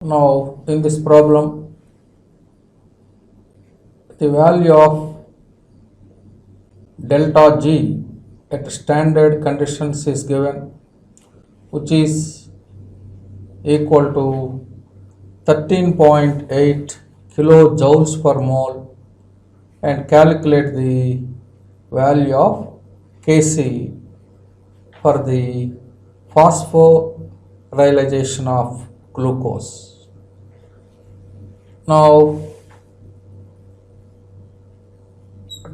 Now, in this problem, the value of delta G at standard conditions is given, which is equal to 13.8 kilojoules per mole, and calculate the value of Kc for the phosphorylation of glucose. Now,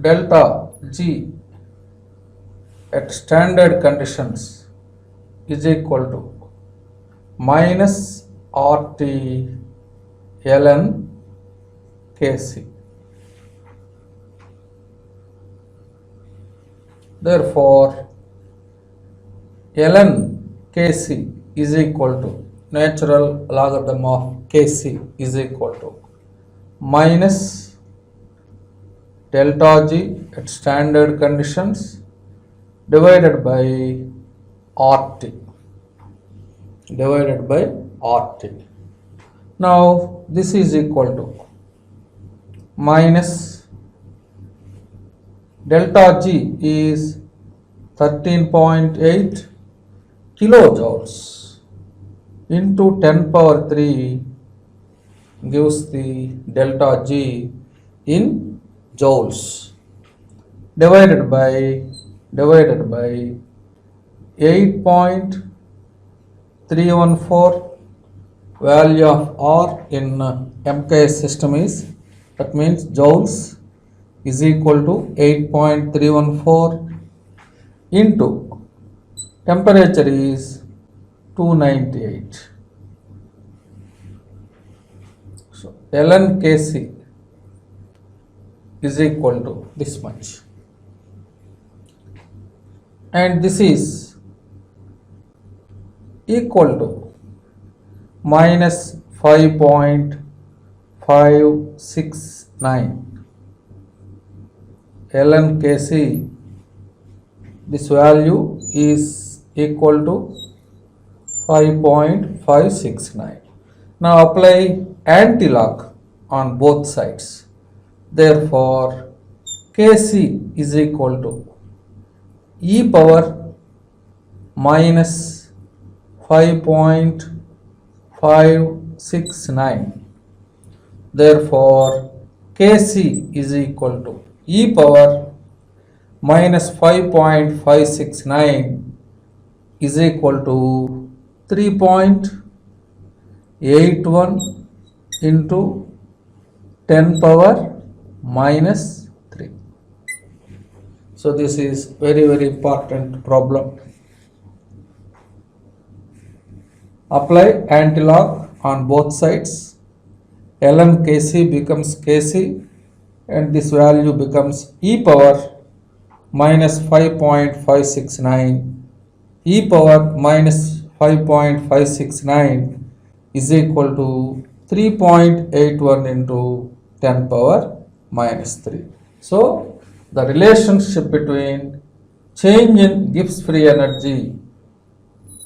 delta G at standard conditions is equal to minus RT ln Kc. Therefore, ln Kc is equal to natural logarithm of Kc is equal to minus delta G at standard conditions divided by RT. Now this is equal to minus delta G is 13.8 kilojoules into 10 power 3 gives the delta G in joules divided by 8.314. Value of R in MKS system is, that means joules is equal to 8.314 into temperature is 298. So ln Kc is equal to this much, and this is equal to minus 5.569 ln Kc. This value is equal to 5.569. Now apply antilog on both sides. Therefore, Kc is equal to e power minus 5.569. Therefore, Kc is equal to e power minus 5.569 is equal to 3.81 into 10 power minus 3. So this is very important problem. Apply antilog on both sides. ln Kc becomes Kc, and this value becomes e power minus 5.569. e power minus 5.569 is equal to 3.81 into 10 power minus 3. So the relationship between change in Gibbs free energy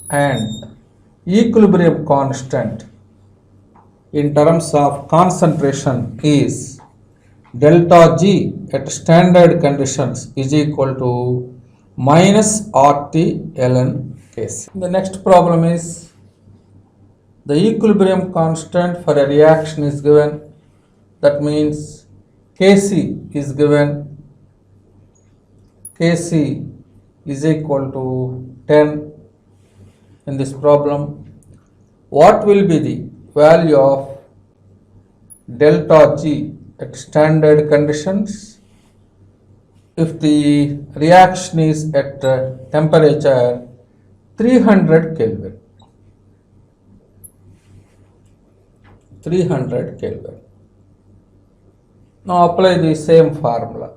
and equilibrium constant in terms of concentration is delta G at standard conditions is equal to minus RT ln Kc. The next problem is the equilibrium constant for a reaction is given. That means Kc is given. Kc is equal to 10 in this problem. What will be the value of delta G at standard conditions if the reaction is at temperature 300 Kelvin? 300 Kelvin. Now apply the same formula.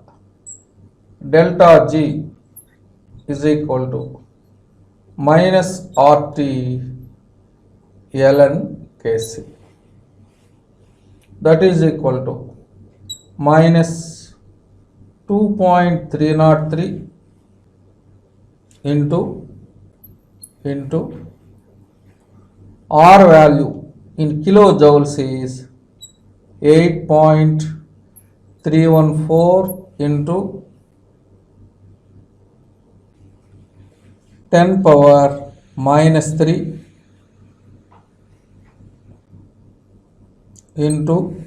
Delta G is equal to minus RT ln Kc. That is equal to minus 2.303 into R value in kilojoules is 8.314 into 10 power minus 3 into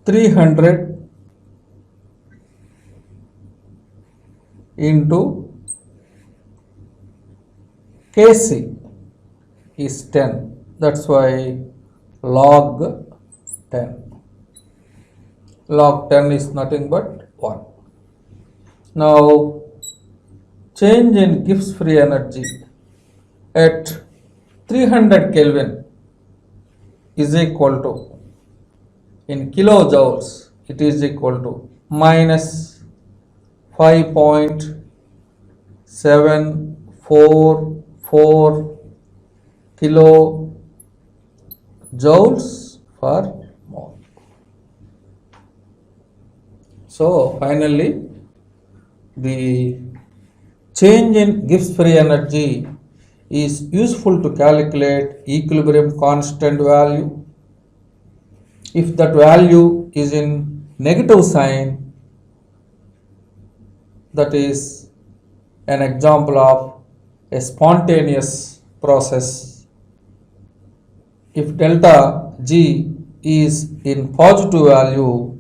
300 into Kc is 10. That's why log 10. Log 10 is nothing but 1. Now, change in Gibbs free energy at 300 Kelvin is equal to, in kilojoules, it is equal to minus 5.744 kilojoules per mole. So finally, the change in Gibbs free energy is useful to calculate equilibrium constant value. If that value is in negative sign, that is an example of a spontaneous process. If delta G is in positive value,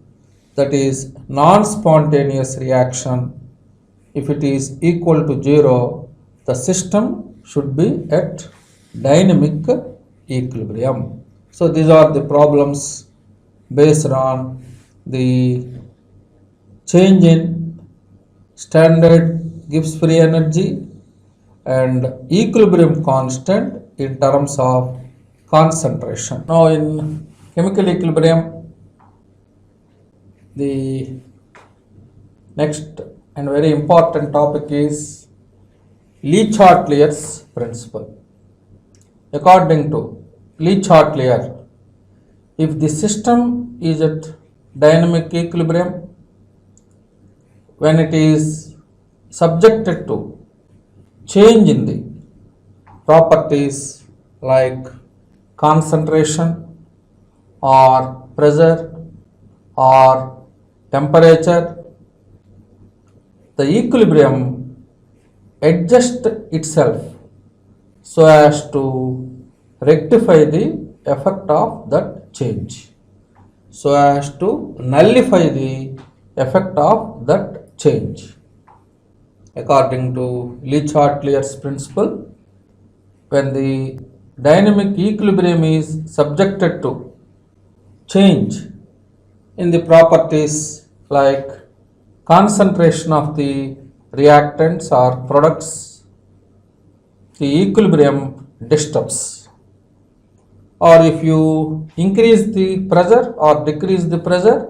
that is non-spontaneous reaction. If it is equal to 0, the system should be at dynamic equilibrium. So these are the problems based on the change in standard Gibbs free energy and equilibrium constant in terms of concentration. Now in chemical equilibrium, the next and very important topic is Le-Chatelier's principle. According to Le-Chatelier, if the system is at dynamic equilibrium, when it is subjected to change in the properties like concentration or pressure or temperature, the equilibrium adjusts itself so as to rectify the effect of that change, so as to nullify the effect of that change. According to Le-Chatelier's principle, when the dynamic equilibrium is subjected to change in the properties like concentration of the reactants or products, the equilibrium disturbs. Or if you increase the pressure or decrease the pressure,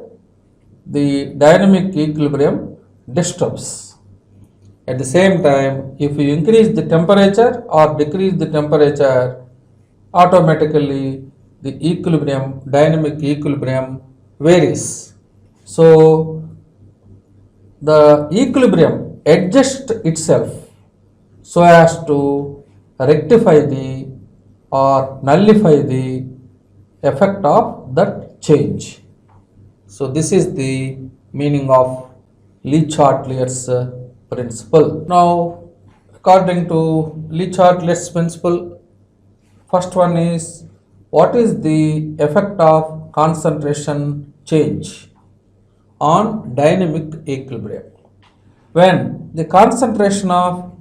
the dynamic equilibrium disturbs. At the same time, if you increase the temperature or decrease the temperature, automatically the equilibrium, dynamic equilibrium varies. So the equilibrium adjusts itself so as to rectify the or nullify the effect of that change. So this is the meaning of Le-Chatelier's principle. Now, according to Le-Chatelier's principle, first one is, what is the effect of concentration change on dynamic equilibrium? When the concentration of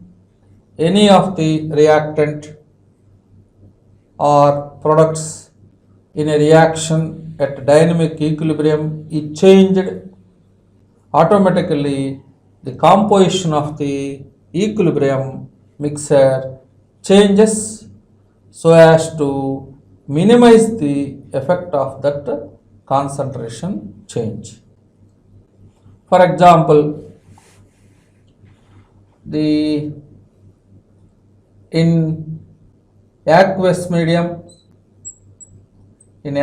any of the reactant or products in a reaction at dynamic equilibrium is changed, automatically the composition of the equilibrium mixture changes so as to minimize the effect of that concentration change. For example, in aqueous medium, when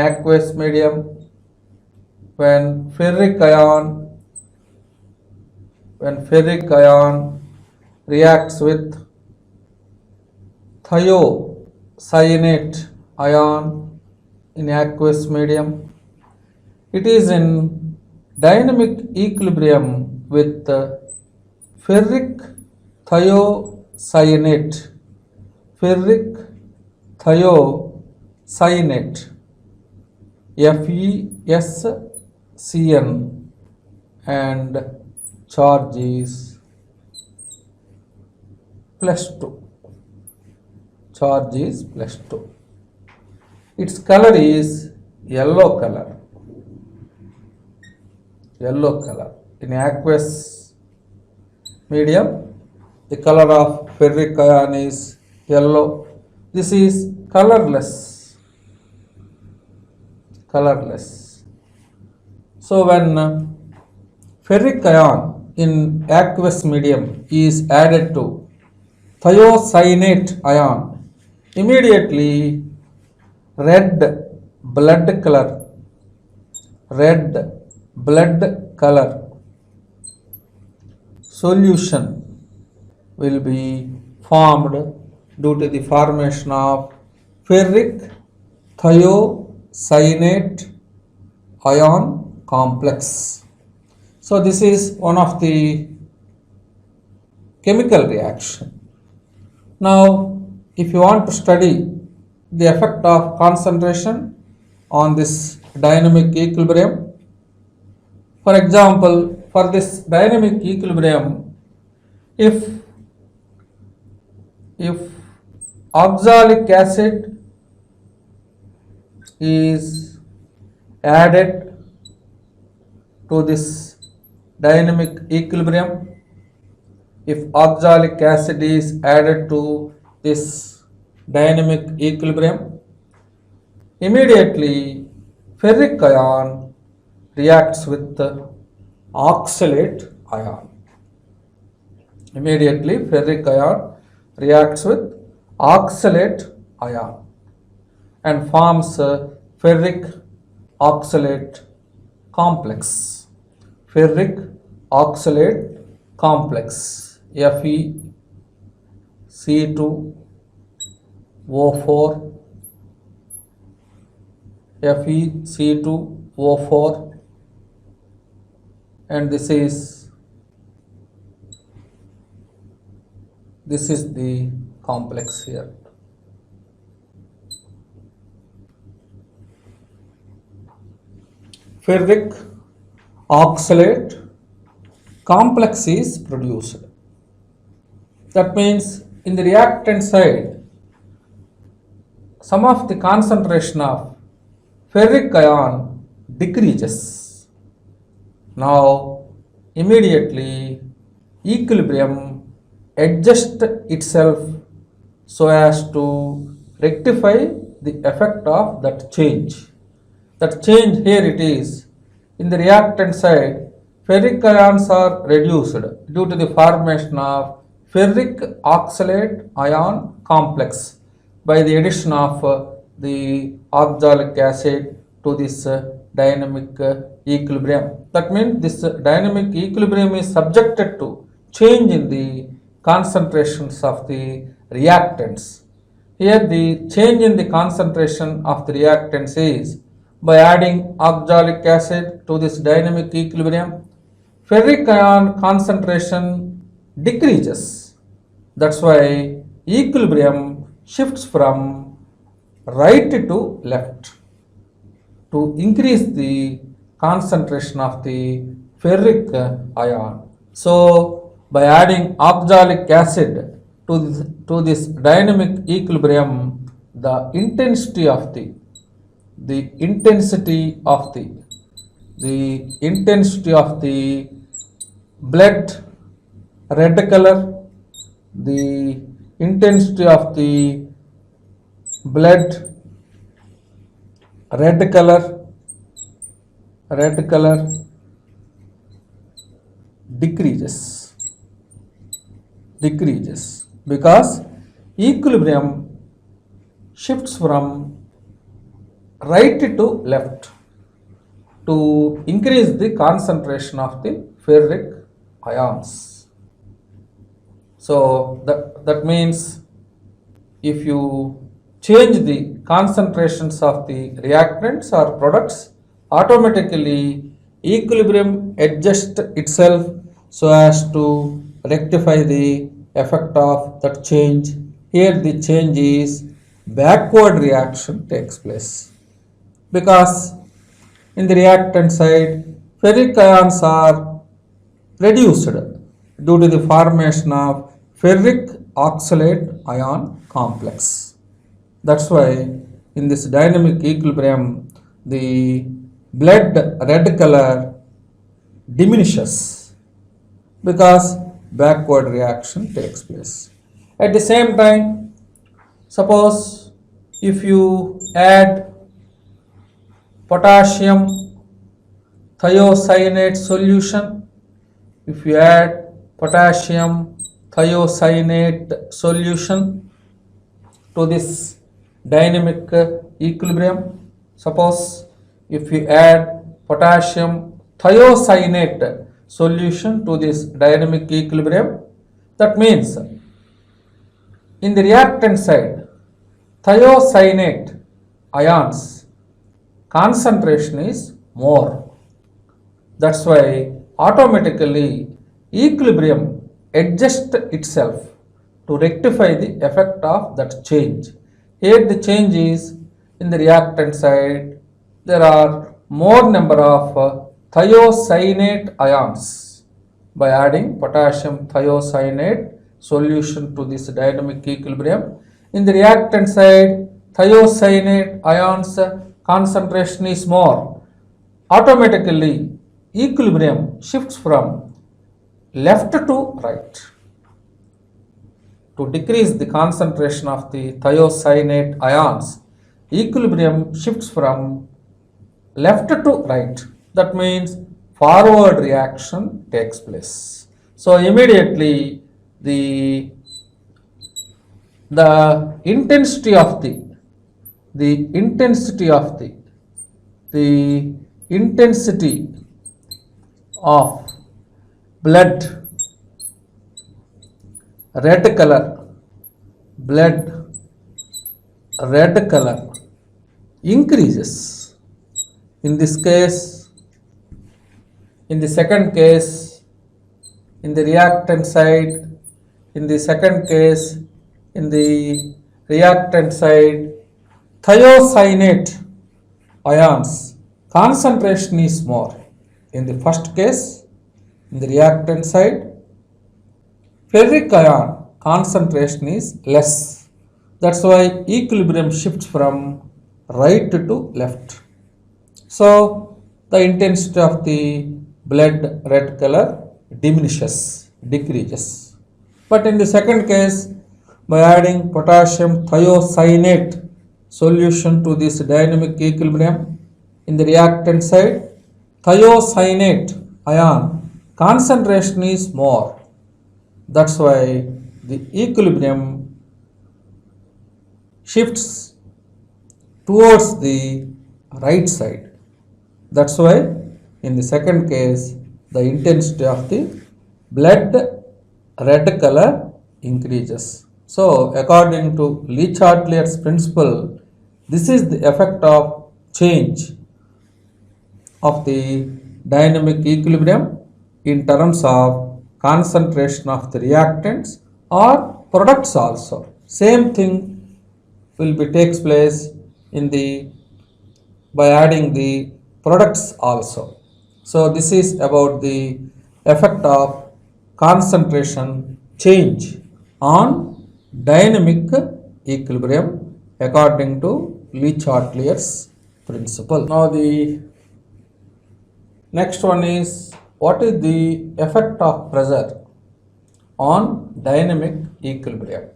ferric ion reacts with thiocyanate ion in aqueous medium. It is in dynamic equilibrium with ferric thiocyanate, ferric thiocyanate, FeSCN, and charge is +2. Charge is +2. Its color is yellow color. Yellow color. In aqueous medium, the color of ferric ion is yellow. This is colorless. Colorless. So when ferric ion in aqueous medium is added to thiocyanate ion, immediately red blood color solution will be formed due to the formation of ferric thiocyanate ion complex. So this is one of the chemical reaction. Now if you want to study the effect of concentration on this dynamic equilibrium, for example, for this dynamic equilibrium, if oxalic acid is added to this dynamic equilibrium, if oxalic acid is added to this dynamic equilibrium, immediately ferric ion reacts with the oxalate ion. Immediately ferric ion reacts with oxalate ion and forms a ferric oxalate complex. Ferric oxalate complex, FeC2O4, FeC2O4, and this is the complex here. Ferric oxalate complex is produced. That means in the reactant side, some of the concentration of ferric ion decreases. Now immediately equilibrium adjusts itself so as to rectify the effect of that change. That change here it is, in the reactant side, ferric ions are reduced due to the formation of ferric oxalate ion complex by the addition of the oxalic acid to this dynamic equilibrium. That means this dynamic equilibrium is subjected to change in the concentrations of the reactants. Here the change in the concentration of the reactants is by adding oxalic acid to this dynamic equilibrium, ferric ion concentration decreases. That's why equilibrium shifts from right to left to increase the concentration of the ferric ion. So by adding oxalic acid to this dynamic equilibrium, the intensity of the blood red color, the intensity of the blood red color decreases because equilibrium shifts from right to left to increase the concentration of the ferric ions. So that means if you change the concentrations of the reactants or products, automatically equilibrium adjusts itself so as to rectify the effect of that change. Here the change is backward reaction takes place because in the reactant side ferric ions are reduced due to the formation of ferric oxalate ion complex. That's why in this dynamic equilibrium the blood red color diminishes because backward reaction takes place. At the same time, suppose if you add potassium thiocyanate solution, if you add potassium thiocyanate solution to this dynamic equilibrium, suppose if you add potassium thiocyanate solution to this dynamic equilibrium, that means in the reactant side thiocyanate ions concentration is more. That's why automatically equilibrium adjusts itself to rectify the effect of that change. Here the change is in the reactant side there are more number of thiocyanate ions. By adding potassium thiocyanate solution to this dynamic equilibrium, in the reactant side thiocyanate ions concentration is more. Automatically equilibrium shifts from left to right. To decrease the concentration of the thiocyanate ions, equilibrium shifts from left to right. That means forward reaction takes place. So immediately the intensity of the intensity of the intensity of blood red color blood red color increases. In this case, in the second case, in the reactant side, in the second case, in the reactant side, thiocyanate ions concentration is more. In the first case, in the reactant side, ferric ion concentration is less. That's why equilibrium shifts from right to left. So the intensity of the blood red color diminishes, decreases. But in the second case, by adding potassium thiocyanate solution to this dynamic equilibrium, in the reactant side, thiocyanate ion concentration is more. That's why the equilibrium shifts towards the right side. That's why in the second case the intensity of the blood red color increases. So according to Le-Chatelier's principle, this is the effect of change of the dynamic equilibrium in terms of concentration of the reactants or products also. Same thing will be takes place in the by adding the products also. So this is about the effect of concentration change on dynamic equilibrium according to Le-Chatelier's principle. Now the next one is, what is the effect of pressure on dynamic equilibrium?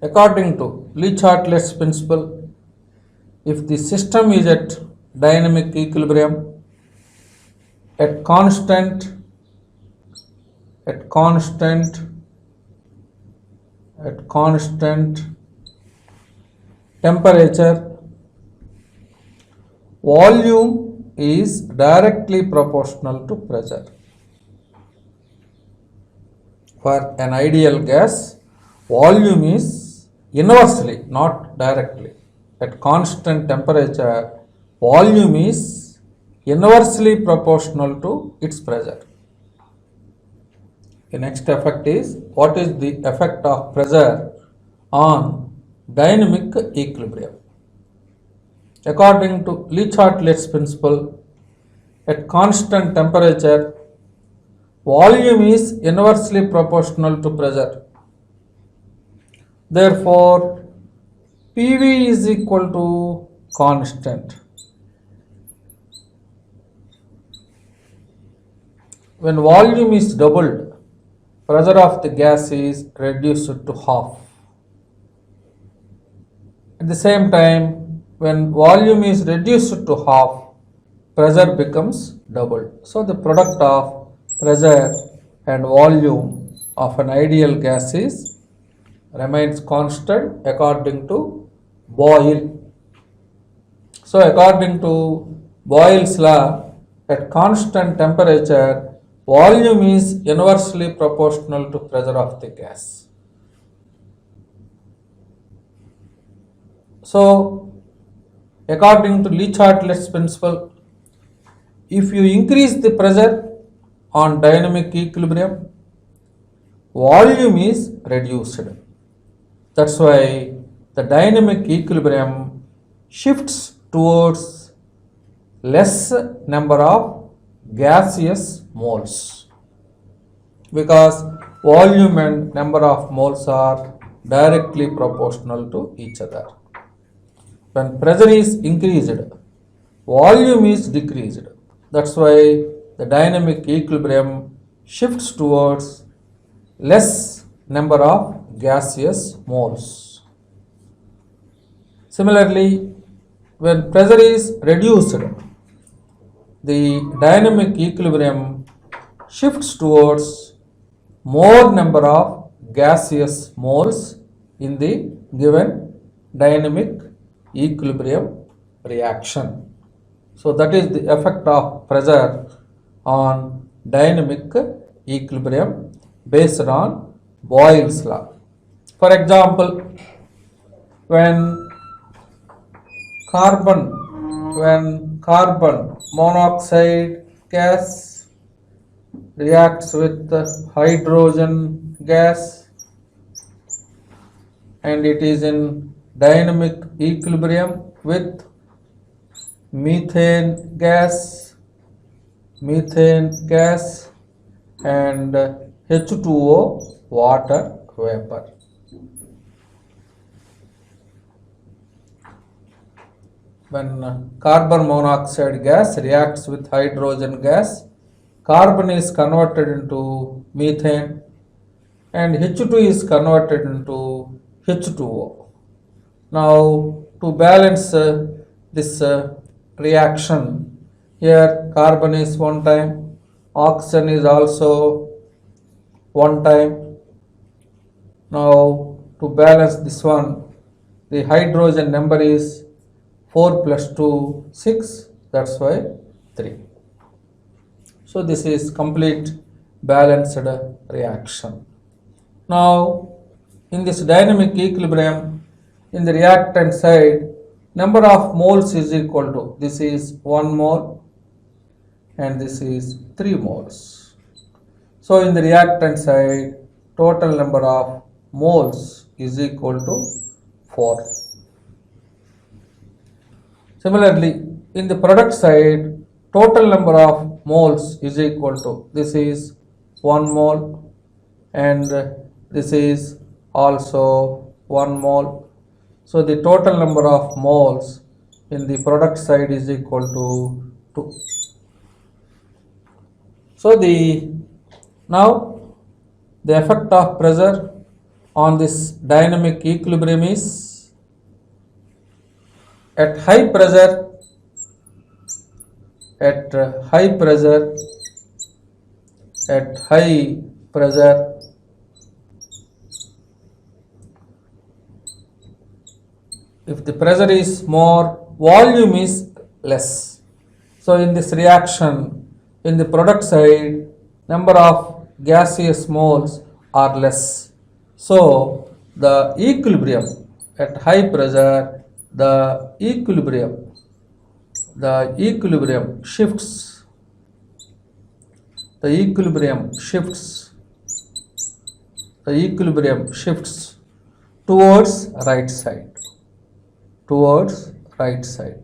According to Le-Chatelier's principle, if the system is at dynamic equilibrium at constant temperature, volume is directly proportional to pressure. for an ideal gas, volume is inversely, not directly. At constant temperature, volume is inversely proportional to its pressure. The next effect is, what is the effect of pressure on dynamic equilibrium? According to Le Chatelet's principle, at constant temperature, volume is inversely proportional to pressure. Therefore, PV is equal to constant. When volume is doubled, pressure of the gas is reduced to half. At the same time, when volume is reduced to half, pressure becomes doubled. So the product of pressure and volume of an ideal gas is remains constant according to Boyle. So according to Boyle's law, at constant temperature, volume is inversely proportional to pressure of the gas. So according to Le Chatelet's principle, if you increase the pressure on dynamic equilibrium, volume is reduced. That's why the dynamic equilibrium shifts towards less number of gaseous moles, because volume and number of moles are directly proportional to each other. When pressure is increased, volume is decreased. That's why the dynamic equilibrium shifts towards less number of gaseous moles. Similarly, when pressure is reduced, the dynamic equilibrium shifts towards more number of gaseous moles in the given dynamic equilibrium reaction. So that is the effect of pressure on dynamic equilibrium based on Boyle's law. For example, when carbon monoxide gas reacts with hydrogen gas and it is in dynamic equilibrium with methane gas and H2O water vapor. When carbon monoxide gas reacts with hydrogen gas, carbon is converted into methane and H2 is converted into H2O. Now, to balance this reaction, here carbon is one time, oxygen is also one time. Now, to balance this one, the hydrogen number is 4 plus 2, 6, that's why 3. So this is complete balanced reaction. Now, in this dynamic equilibrium, in the reactant side, number of moles is equal to, this is 1 mole and this is 3 moles. So in the reactant side, total number of moles is equal to 4. Similarly, in the product side, total number of moles is equal to, this is 1 mole and this is also 1 mole. So the total number of moles in the product side is equal to 2. So now the effect of pressure on this dynamic equilibrium is, at high pressure, if the pressure is more, volume is less. So in this reaction, in the product side, number of gaseous moles or less. So the equilibrium at high pressure, the equilibrium shifts, the equilibrium shifts, the equilibrium shifts towards right side, towards right side.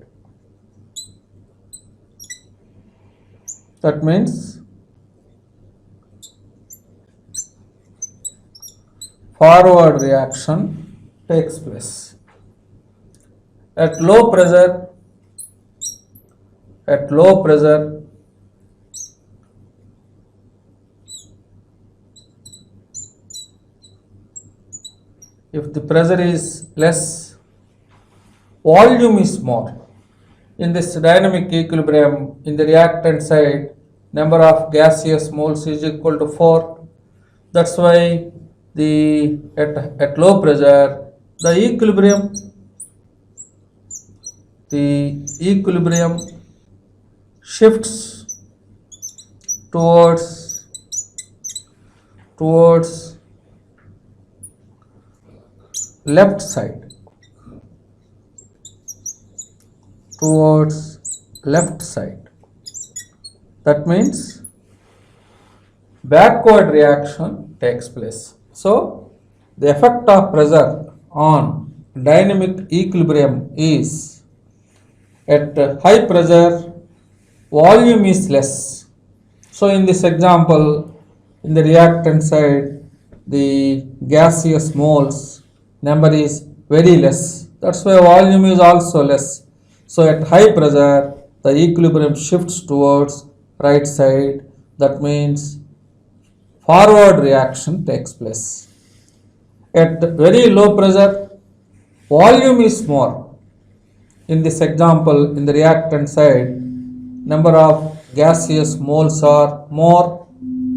That means forward reaction takes place. At low pressure, if the pressure is less, volume is more. In this dynamic equilibrium, in the reactant side, number of gaseous moles is equal to 4. That's why at low pressure, the equilibrium shifts towards left side, towards left side. That means backward reaction takes place. So the effect of pressure on dynamic equilibrium is, at high pressure volume is less. So in this example, in the reactant side, the gaseous moles number is very less. That's why volume is also less. So at high pressure, the equilibrium shifts towards right side. That means forward reaction takes place. At very low pressure, volume is more. In this example, in the reactant side, number of gaseous moles are more.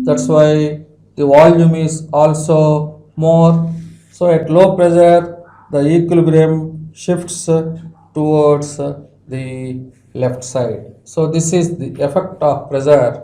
That's why the volume is also more. So at low pressure, the equilibrium shifts towards the left side. So this is the effect of pressure